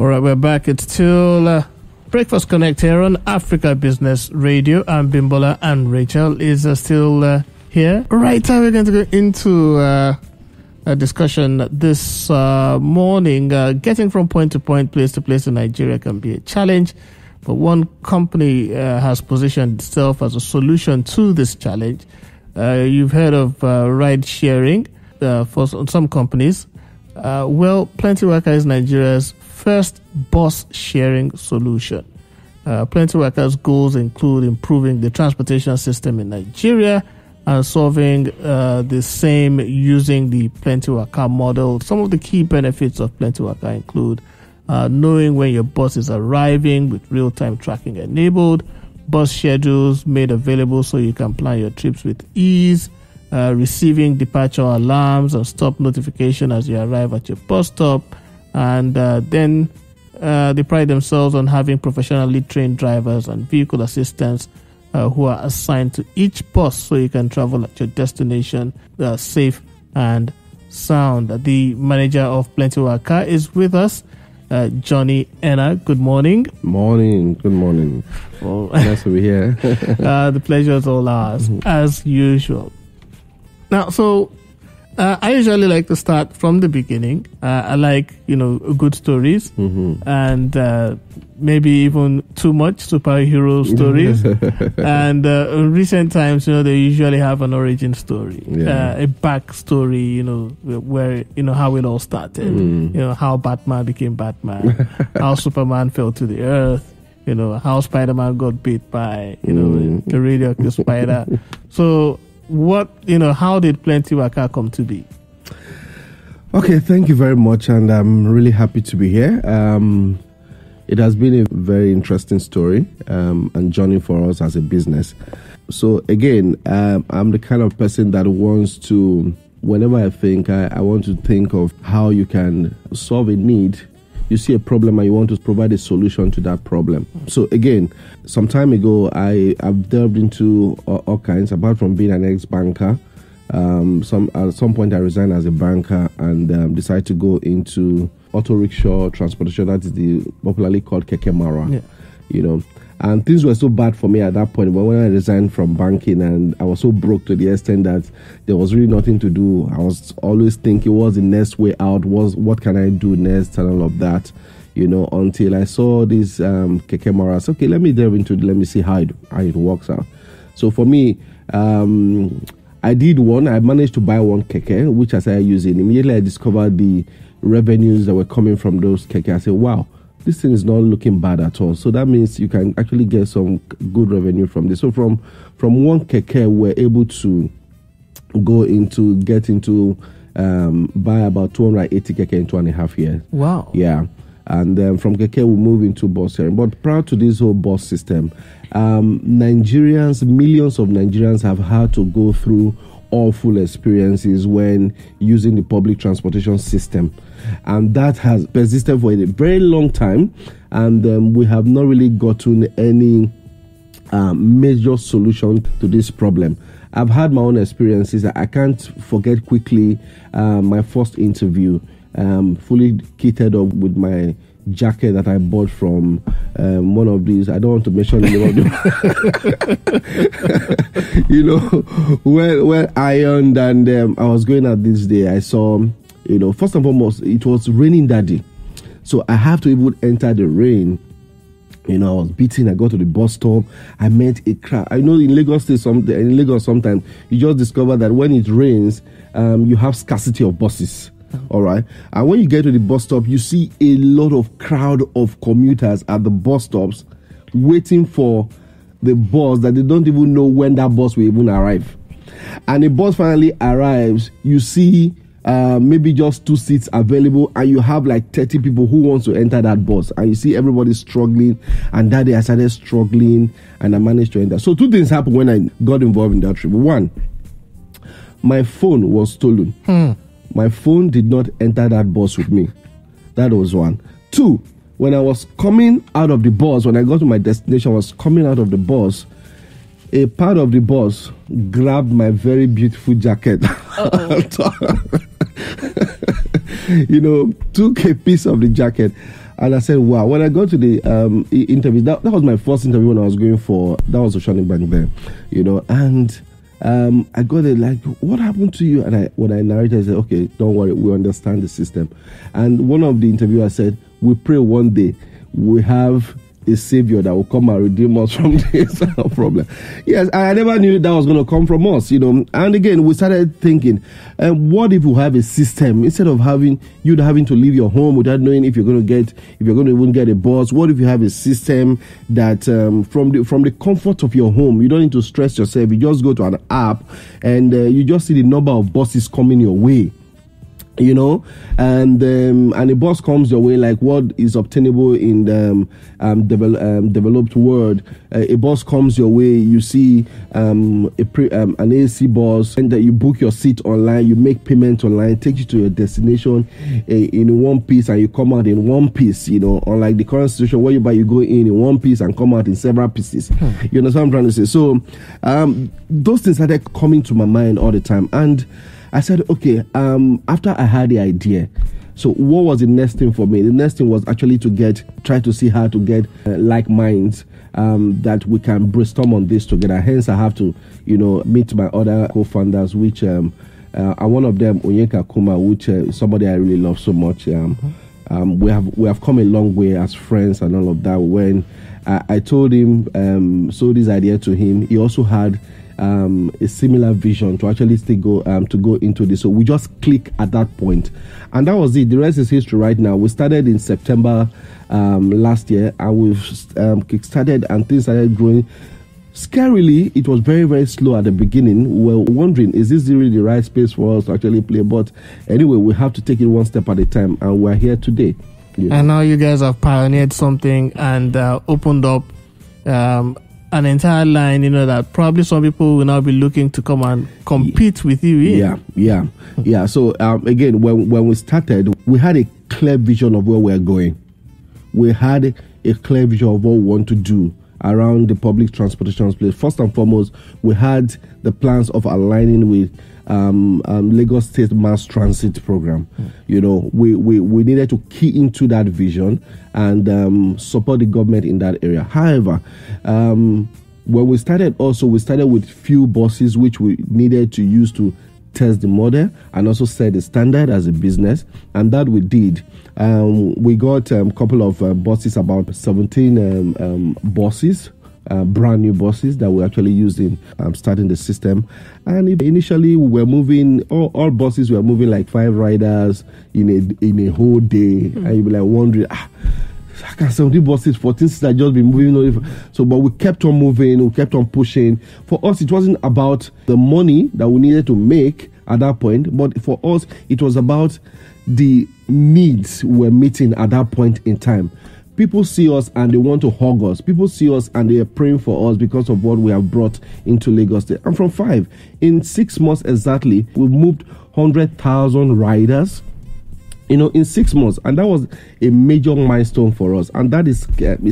All right, we're back. It's still Breakfast Connect here on Africa Business Radio. And Bimbola and Rachel is still here. Right now, we're going to go into a discussion this morning. Getting from point to point, place to place in Nigeria can be a challenge. But one company has positioned itself as a solution to this challenge. You've heard of ride sharing for some companies. PlentyWaka is Nigeria's first bus sharing solution. PlentyWaka's goals include improving the transportation system in Nigeria and solving the same using the PlentyWaka model. Some of the key benefits of PlentyWaka include knowing when your bus is arriving with real-time tracking enabled, bus schedules made available so you can plan your trips with ease, receiving departure alarms and stop notification as you arrive at your bus stop, and then they pride themselves on having professionally trained drivers and vehicle assistants who are assigned to each bus so you can travel at your destination safe and sound. The manager of PlentyWaka is with us, Johnny Enna. Good morning. Good morning. Well, nice to be here. The pleasure is all ours, as usual. Now, so I usually like to start from the beginning. I like, good stories and maybe even too much superhero stories. And in recent times, they usually have an origin story, a backstory, where, how it all started, how Batman became Batman, how Superman fell to the earth, how Spider-Man got bit by, the radioactive spider. So, how did PlentyWaka come to be? Okay, thank you very much, and I'm really happy to be here. It has been a very interesting story and journey for us as a business. So again, I'm the kind of person that wants to, whenever I think, I want to think of how you can solve a need. You see a problem and you want to provide a solution to that problem. So again, some time ago, I've delved into all kinds, apart from being an ex-banker. At some point, I resigned as a banker and decided to go into auto rickshaw transportation. That is the popularly called Keke Mara. And things were so bad for me at that point. But when I resigned from banking, and I was so broke to the extent that there was really nothing to do, I was always thinking, what's the next way out? What can I do next, and all of that, until I saw this Keke Mara. So, okay, let me delve into it. Let me see how it works out. So for me, I did one. I managed to buy one Keke, which I started using. Immediately, I discovered the revenues that were coming from those Keke. I said, wow, this thing is not looking bad at all. So that means you can actually get some good revenue from this. So from one Keke, we're able to get into buy about 280 Keke in 2.5 years. Wow. Yeah. And then from Keke, we move into bus sharing. But prior to this whole bus system, millions of Nigerians have had to go through awful experiences when using the public transportation system. And that has persisted for a very long time. And we have not really gotten any major solution to this problem. I've had my own experiences. I can't forget quickly my first interview, fully kitted up with my jacket that I bought from one of these. I don't want to mention the name of them. well ironed, and I was going out this day. I saw, first and foremost, it was raining that day. So I have to even enter the rain. I was beaten. I got to the bus stop. I met a crowd. I know in Lagos sometimes you just discover that when it rains, you have scarcity of buses. All right. And when you get to the bus stop, you see a lot of crowd of commuters at the bus stops waiting for the bus that they don't even know when that bus will even arrive. And the bus finally arrives, you see maybe just 2 seats available, and you have like 30 people who wants to enter that bus, and you see everybody struggling. And that day I started struggling, and I managed to enter. So 2 things happened when I got involved in that trip. 1, my phone was stolen. My phone did not enter that bus with me. That was 1. 2, when I was coming out of the bus, when I got to my destination, I was coming out of the bus, a part of the bus grabbed my very beautiful jacket. Took a piece of the jacket. And I said, wow. When I got to the interview, that was my first interview when I was going for, that was Oceanic Bank then, and I got it like, what happened to you? And when I narrated, I said, okay, don't worry, we understand the system. And one of the interviewers said, we pray one day we have a savior that will come and redeem us from this problem. Yes, I never knew that was going to come from us, And again, we started thinking, what if we have a system instead of having to leave your home without knowing if you're going to even get a bus? What if you have a system that from the comfort of your home, you don't need to stress yourself. You just go to an app and you just see the number of buses coming your way. And a bus comes your way, like what is obtainable in the developed world. A bus comes your way, you see an AC bus, and you book your seat online, you make payment online, take you to your destination in one piece, and you come out in one piece. Unlike the current situation where you go in one piece and come out in several pieces. You understand what I'm trying to say? So those things started coming to my mind all the time, and I said, okay, after I had the idea, so what was the next thing for me? The next thing was actually to try to see how to get like minds that we can brainstorm on this together. Hence, I have to, meet my other co-founders, which one of them, Onyeka Kuma, which is somebody I really love so much. We have come a long way as friends and all of that. When I told him, sold this idea to him, he also had a similar vision to actually still go into this. So we just click at that point, and that was it. The rest is history right now. We started in September last year, and we've kickstarted, and things started growing. Scarily, it was very, very slow at the beginning. We were wondering, is this really the right space for us to actually play? But anyway, we have to take it one step at a time, and we're here today. Yeah. And now you guys have pioneered something and opened up an entire line, that probably some people will now be looking to come and compete with you in. Yeah. So again, when we started, we had a clear vision of where we're going. We had a clear vision of what we want to do around the public transportation space. First and foremost, we had the plans of aligning with Lagos State Mass Transit Program. We needed to key into that vision and support the government in that area. However, when we started with few buses which we needed to use to test the model and also set the standard as a business, and that we did. We got a couple of buses, about 17 buses, brand new buses that we actually used in starting the system. And initially we were moving, all buses were moving like 5 riders in a whole day. And you'd be like wondering, how can 70 buses, 14 that just be moving? So, but we kept on moving, we kept on pushing. For us, it wasn't about the money that we needed to make at that point, but for us, it was about the needs we're meeting at that point in time. People see us and they want to hug us. People see us and they are praying for us because of what we have brought into Lagos State. And from 5, in 6 months exactly, we've moved 100,000 riders, in 6 months. And that was a major milestone for us. And that is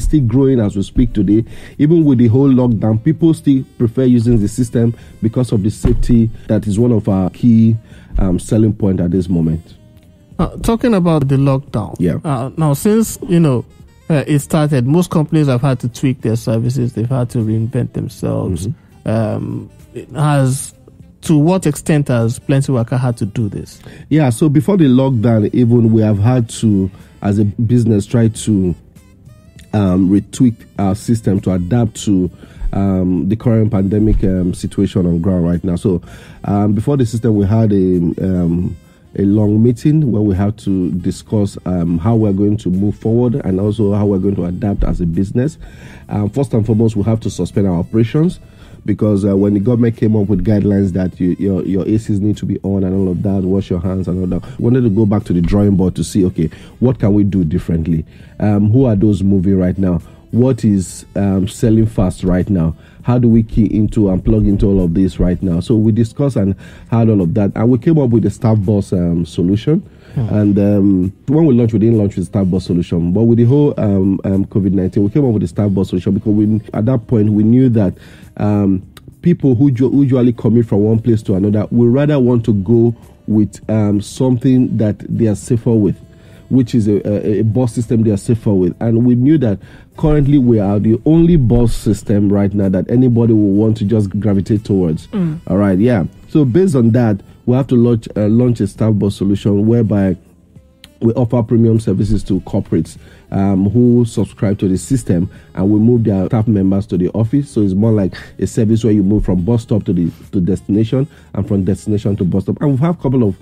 still growing as we speak today. Even with the whole lockdown, people still prefer using the system because of the safety. That is one of our key selling points at this moment. Talking about the lockdown. Yeah. Now, since, it started, most companies have had to tweak their services. They've had to reinvent themselves. To what extent has PlentyWaka had to do this? Yeah, so before the lockdown, even we have had to, as a business, try to retweak our system to adapt to the current pandemic situation on ground right now. So before the system, we had a long meeting where we have to discuss how we're going to move forward and also how we're going to adapt as a business. First and foremost, we have to suspend our operations because when the government came up with guidelines that your ACs need to be on and all of that, wash your hands and all that, we wanted to go back to the drawing board to see, okay, what can we do differently? Who are those moving right now? What is selling fast right now? How do we key into and plug into all of this right now? So we discussed and had all of that. And we came up with the staff bus solution. And when we launched, we didn't launch with the staff bus solution. But with the whole COVID-19, we came up with the staff bus solution because at that point, we knew that people who usually commute from one place to another would rather want to go with something that they are safer with. which is a bus system they are safer with. And we knew that currently we are the only bus system right now that anybody will want to just gravitate towards. All right, yeah. So based on that, we have to launch a staff bus solution whereby we offer premium services to corporates who subscribe to the system, and we move their staff members to the office. So it's more like a service where you move from bus stop to destination, and from destination to bus stop. And we have a couple of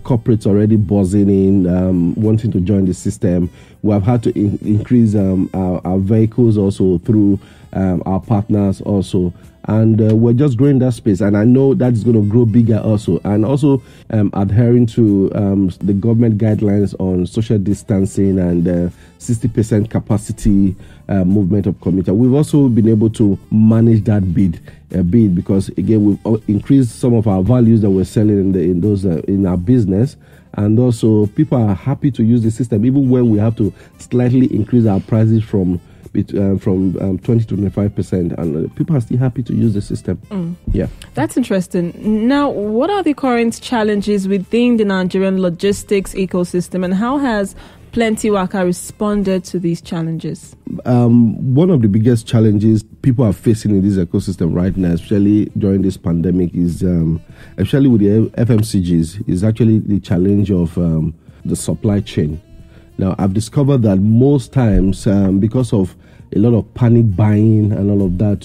corporates already buzzing in, wanting to join the system. We have had to increase our vehicles also through our partners also. And we're just growing that space, and I know that's going to grow bigger also. And also adhering to the government guidelines on social distancing and 60% capacity movement of commuter. We've also been able to manage that bid because again we've increased some of our values that we're selling in our business, and also people are happy to use the system even when we have to slightly increase our prices from 20 to 25%, and people are still happy to use the system. Yeah, that's interesting. Now, what are the current challenges within the Nigerian logistics ecosystem, and how has PlentyWaka responded to these challenges? One of the biggest challenges people are facing in this ecosystem right now, especially during this pandemic, is especially with the FMCGs, is actually the challenge of the supply chain. Now, I've discovered that most times, because of a lot of panic buying and all of that,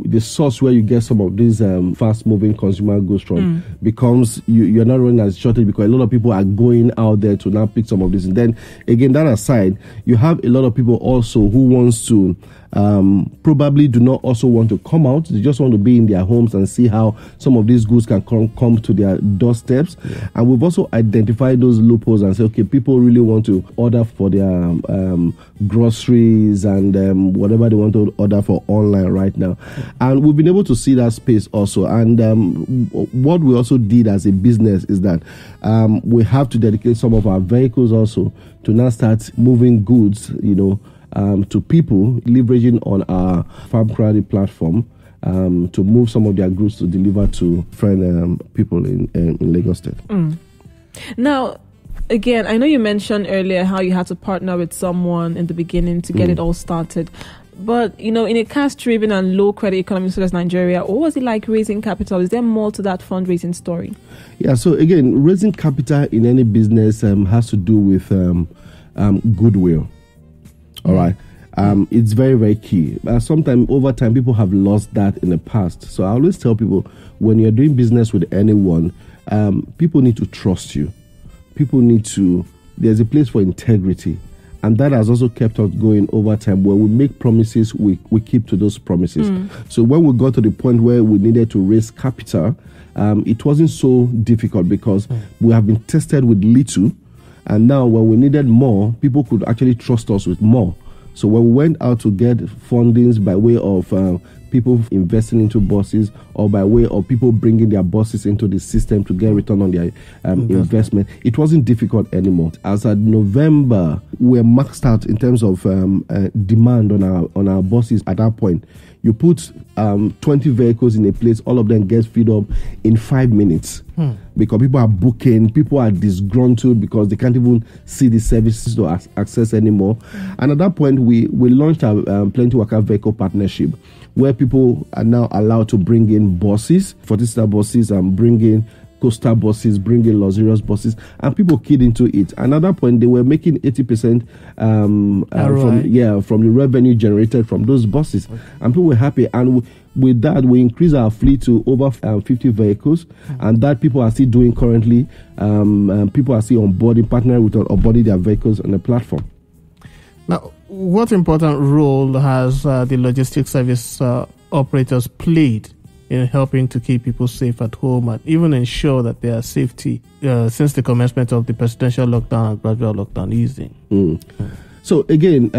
the source where you get some of these fast-moving consumer goods from becomes, you're not running as shortage because a lot of people are going out there to now pick some of this. And then, again, that aside, you have a lot of people also who wants to probably do not also want to come out. They just want to be in their homes and see how some of these goods can come to their doorsteps. Yeah. And we've also identified those loopholes and say, okay, people really want to order for their groceries and whatever they want to order for online right now. And we've been able to see that space also. And what we also did as a business is that we have to dedicate some of our vehicles also to now start moving goods, to people, leveraging on our Farm Credit platform to move some of their goods to deliver to friend people in Lagos State. Now, again, I know you mentioned earlier how you had to partner with someone in the beginning to get it all started. But, in a cash-driven and low-credit economy such as Nigeria, what was it like raising capital? Is there more to that fundraising story? Yeah, so again, raising capital in any business has to do with goodwill. All right. It's very, very key. Sometimes over time, people have lost that in the past. So I always tell people, when you're doing business with anyone, people need to trust you. There's a place for integrity. And that has also kept us going over time. When we make promises, we keep to those promises. So when we got to the point where we needed to raise capital, it wasn't so difficult because we have been tested with little. And now when we needed more, people could actually trust us with more. So when we went out to get fundings by way of people investing into buses or by way of people bringing their buses into the system to get return on their investment, it wasn't difficult anymore. As at November, we're maxed out in terms of demand on our buses at that point. You put 20 vehicles in a place, all of them get filled up in 5 minutes. Because people are booking, people are disgruntled because they can't even see the services to access anymore. And at that point, we launched our PlentyWaka Vehicle Partnership, where people are now allowed to bring in buses, 40-star buses, and bring in coastal buses, bring in luxurious buses, and people keyed into it. And at that point, they were making 80% from the revenue generated from those buses. Okay. And people were happy. And with that, we increased our fleet to over 50 vehicles, and that people are still doing currently. People are still onboarding, partnering with onboarding their vehicles on the platform. Now, what important role has the logistics service operators played in helping to keep people safe at home and even ensure that their safety since the commencement of the presidential lockdown and gradual lockdown easing? So again,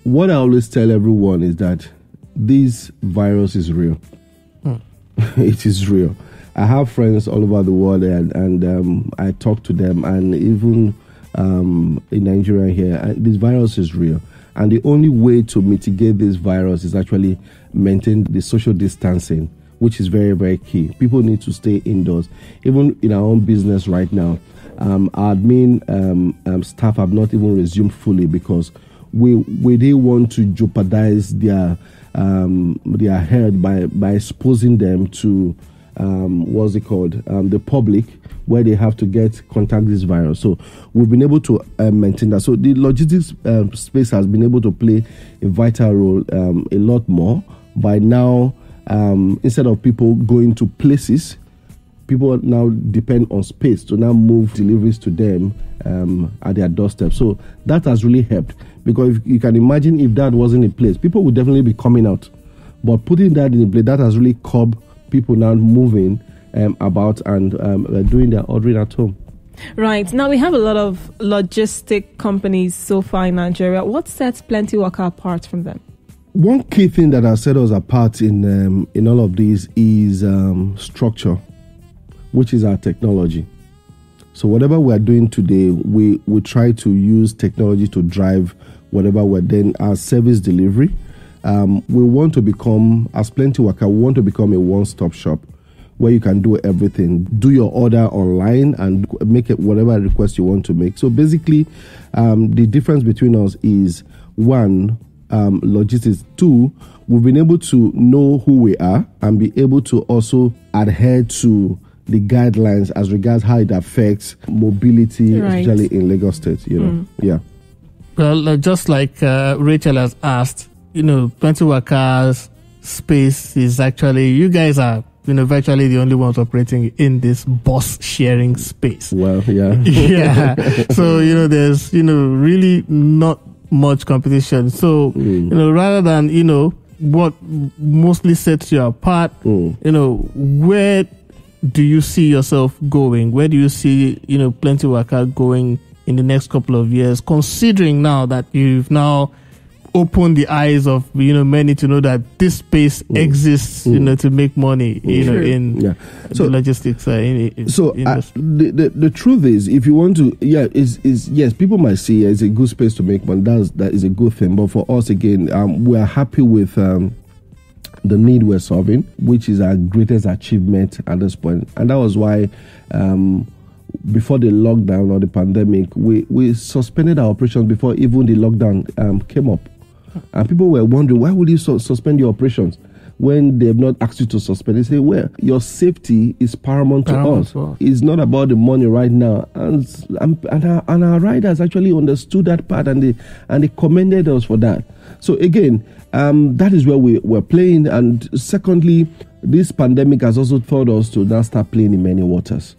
what I always tell everyone is that this virus is real. It is real. I have friends all over the world, and I talk to them, and even in Nigeria here, this virus is real. And the only way to mitigate this virus is actually maintain the social distancing which is very, very key. People need to stay indoors. Even in our own business right now, our admin staff have not even resumed fully because we didn't want to jeopardize their health by exposing them to the public, where they have to contact this virus. So we've been able to maintain that. So the logistics space has been able to play a vital role a lot more. By now, instead of people going to places, people now depend on space to now move deliveries to them at their doorstep. So that has really helped, because if you can imagine if that wasn't in place, people would definitely be coming out. But putting that in place, that has really curbed people now moving about and doing their ordering at home. Right. Now we have a lot of logistic companies so far in Nigeria. What sets PlentyWaka apart from them? One key thing that has set us apart in all of these is structure, which is our technology. So whatever we're doing today, we try to use technology to drive whatever we're doing. Our service delivery, we want to become, as PlentyWaka, we want to become a one-stop shop where you can do everything. Do your order online and make it whatever request you want to make. So basically, the difference between us is, one, logistics. Two, we've been able to know who we are and be able to also adhere to the guidelines as regards how it affects mobility, especially in Lagos State. Yeah. Well, just like Rachel has asked, PlentyWaka's space is actually, you guys are virtually the only ones operating in this bus sharing space. Well, yeah. Yeah. So, there's, really not much competition. So, rather than, what mostly sets you apart, where do you see yourself going? Where do you see, PlentyWaka going in the next couple of years, considering now that you've now opened the eyes of many to know that this space exists to make money in the logistics industry. The truth is, if you want to, yes, people might see it's a good space to make money. That is a good thing. But for us, again, we are happy with the need we're solving, which is our greatest achievement at this point. And that was why before the lockdown or the pandemic, we suspended our operations before even the lockdown came up. And people were wondering, why would you suspend your operations when they have not asked you to suspend? They say, well, your safety is paramount to us. It's not about the money right now. And our riders actually understood that part, and they commended us for that. So again, that is where we're playing. And secondly, this pandemic has also taught us to now start playing in many waters.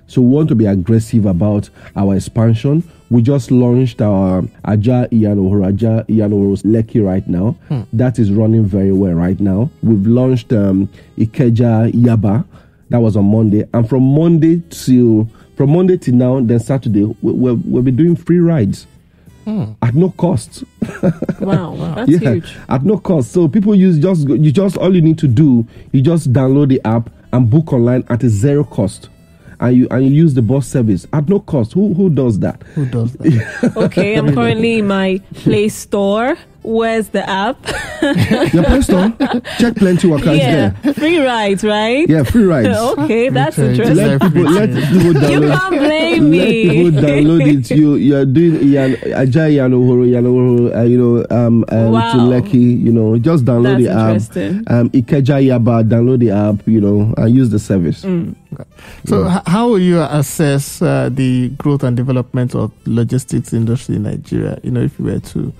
So we want to be aggressive about our expansion. We just launched our Aja Enagworo Lekki right now. That is running very well right now. We've launched Ikeja Yaba. That was on Monday. And from Monday till now, then Saturday, we'll be doing free rides. At no cost. Wow, that's huge. At no cost. So people all you need to do, you just download the app and book online at a zero cost. And you use the bus service at no cost. Who does that? Who does that? Okay, I'm currently in my Play Store. Where's the app? Your Play Store? Check PlentyWaka. Yeah, free rides, right? Yeah, free rides. Okay, that's interesting. Let people download. You can't blame me. Let people download it. You are doing Aja Enagworo, to Lekki. Just download the app. Ikeja Yaba, download the app, and use the service. So how will you assess the growth and development of logistics industry in Nigeria? If you were to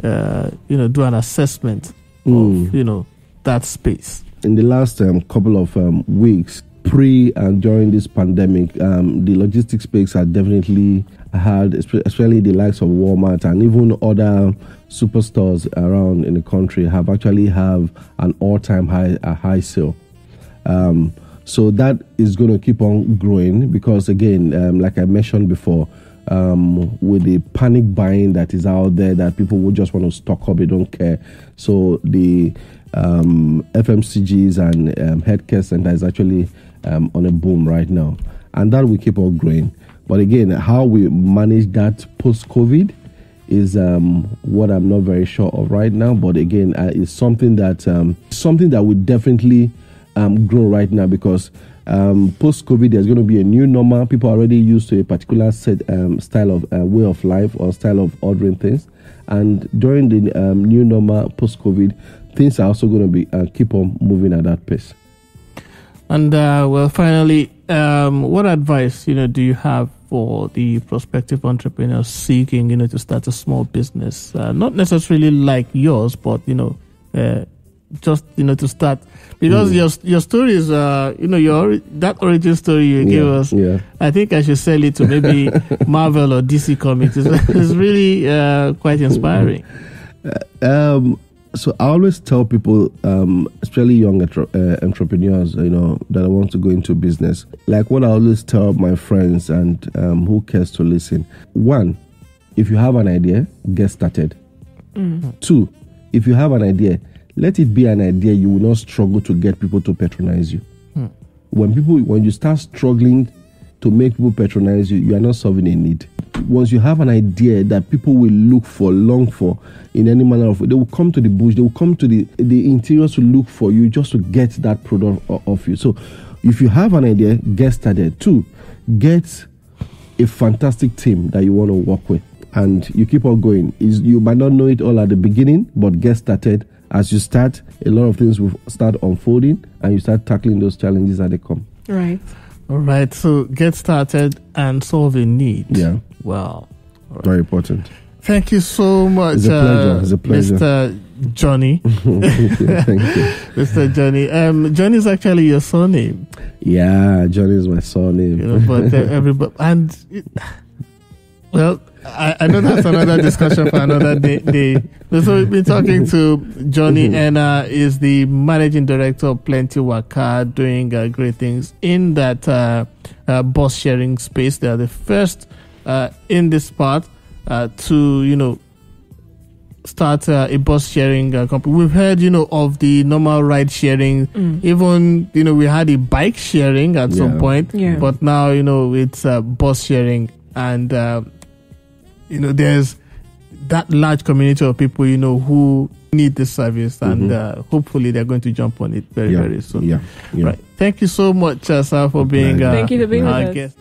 do an assessment of that space. In the last couple of weeks, pre and during this pandemic, the logistics space had definitely had, especially the likes of Walmart and even other superstores around in the country, have an all-time high sale. So that is going to keep on growing because, again, like I mentioned before, with the panic buying that is out there, that people would just want to stock up, they don't care. So the FMCGs and healthcare center is actually on a boom right now, and that will keep on growing. But again, how we manage that post-COVID is what I'm not very sure of right now. But again, it's something that we definitely grow right now, because post-COVID, there's going to be a new normal. People are already used to a particular style of way of life or style of ordering things. And during the new normal post-COVID, things are also going to be keep on moving at that pace. And finally, what advice do you have for the prospective entrepreneurs seeking to start a small business, not necessarily like yours, but just to start, because your story is that origin story you gave us. I think I should sell it to maybe Marvel or DC Comics. It's really quite inspiring. So I always tell people, especially young entrepreneurs, that want to go into business, like what I always tell my friends and who cares to listen. 1, if you have an idea, get started. 2, if you have an idea, let it be an idea you will not struggle to get people to patronize you. When you start struggling to make people patronize you, you are not solving a need. Once you have an idea that people will long for in any manner of way, they will come to the bush, they will come to the interiors to look for you just to get that product of you. So if you have an idea, get started. 2, get a fantastic team that you want to work with, and you keep on going. You might not know it all at the beginning, but get started. As you start, a lot of things will start unfolding, and you start tackling those challenges as they come. Right. All right. So get started and solve a need. Yeah. Wow. Right. Very important. Thank you so much. It's a pleasure. It's a pleasure. Mr. Johnny. Thank you. Mr. Johnny. Johnny is actually your surname. Yeah, Johnny is my surname. But everybody, I know that's another discussion for another day. So we've been talking to Johnny Ena, is the managing director of PlentyWaka, doing great things in that bus sharing space. They are the first in this part to start a bus sharing company. We've heard of the normal ride sharing. Even we had a bike sharing at some point, but now it's bus sharing, and there's that large community of people who need this service, and hopefully they're going to jump on it very soon. Yeah. Right. Thank you so much, sir, for being thank you for being with us. guest.